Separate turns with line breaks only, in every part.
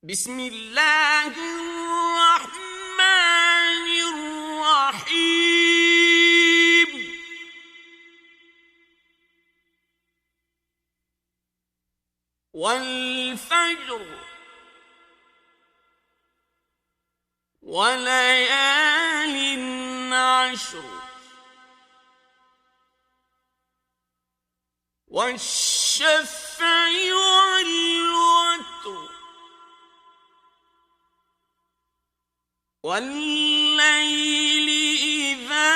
بسم الله الرحمن الرحيم. والفجر وليال عشر والشفع والوتر والليل إذا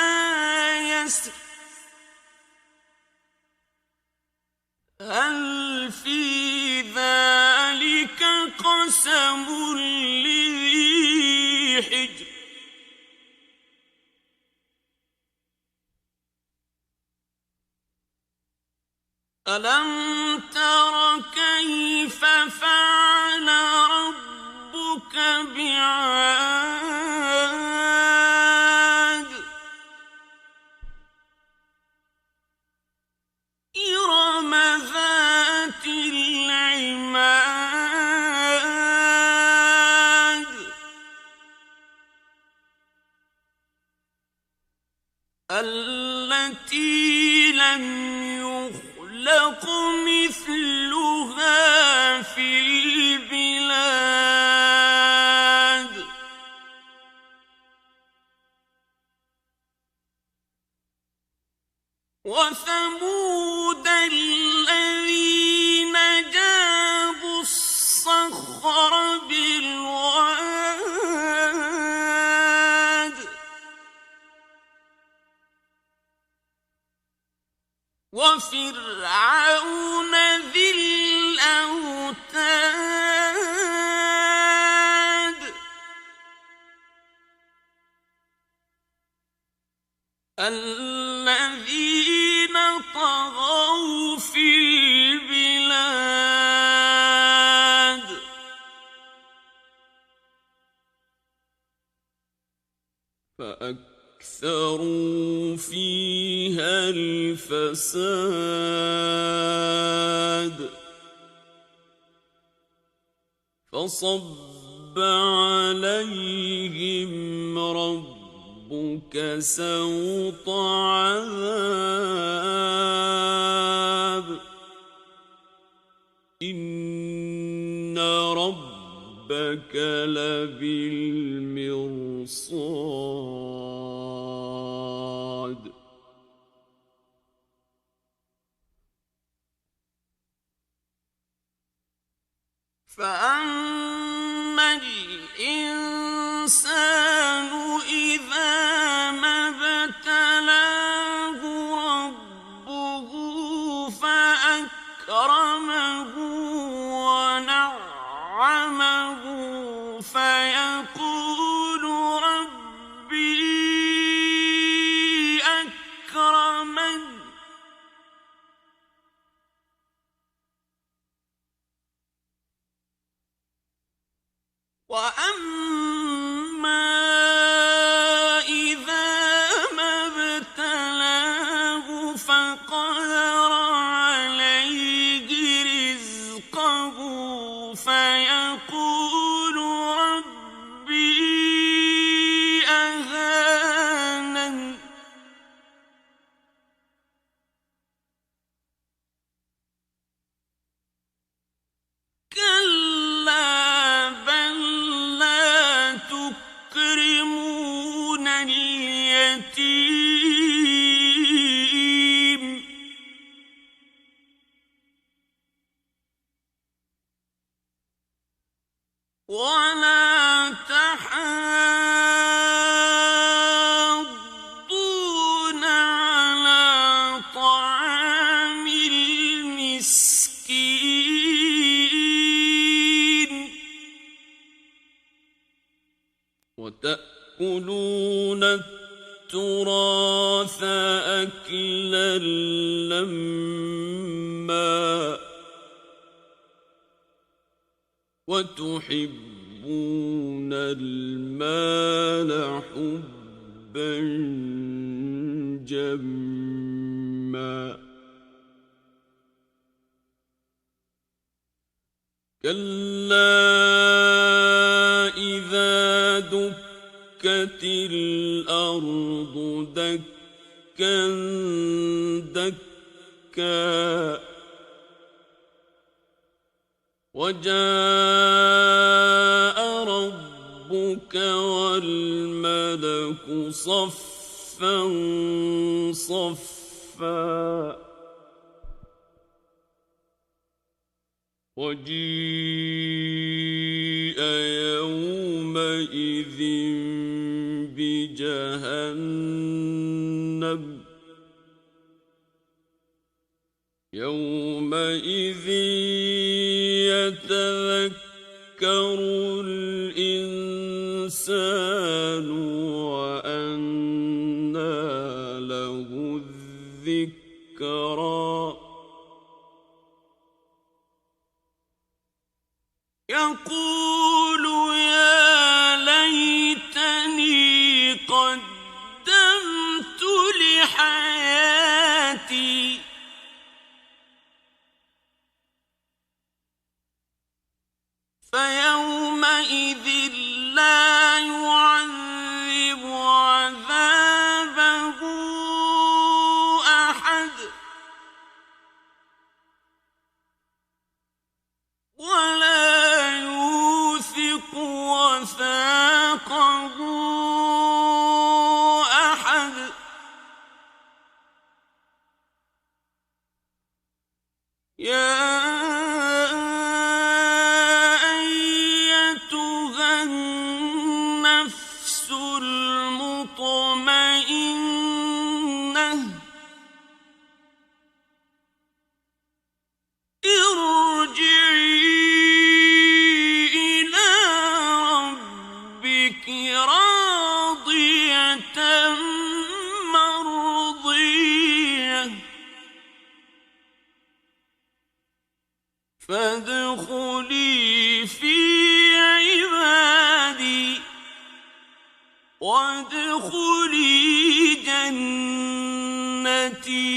يسر هل في ذلك قسم لذي حجر ألم تر كيف فعل ربك بعاد إرم ذات العماد التي لم يخلق مثلها في البلاد وثمود الذين جابوا الصخر بالواد وفرعون ذي الأوتاد الذين طغوا في البلاد فأكثروا فيها الفساد فصب عليهم ربك سوط عذاب إن ربك لبالمرصاد فأما الإنسان إذا ما ابتلاه ربه فأكرمه ونعمه فيقول ربي أكرمن وأما إذا ما ابتلاه فقدر عليه رزقه فيقول ربي أهانن كلا بل لا تكرمون اليتيم ولا تحاضون على طعام المسكين وتأكلون التراث أكلا لما وتحبون المال حبا جما كلا دكا وجاء ربك والملك صفا صفا وجيء يومئذ بجهنم يومئذ يتذكر الإنسان وأنى له الذكرى يقول يا ليتني قدمت لحياتي فيومئذ لا يعذب عذابه أحد ولا يوثق وثاقه أحد يا أيتها النفس المطمئنة ارجعي إلى ربك راضية مرضية فادخلي في عبادي وادخلي جنتي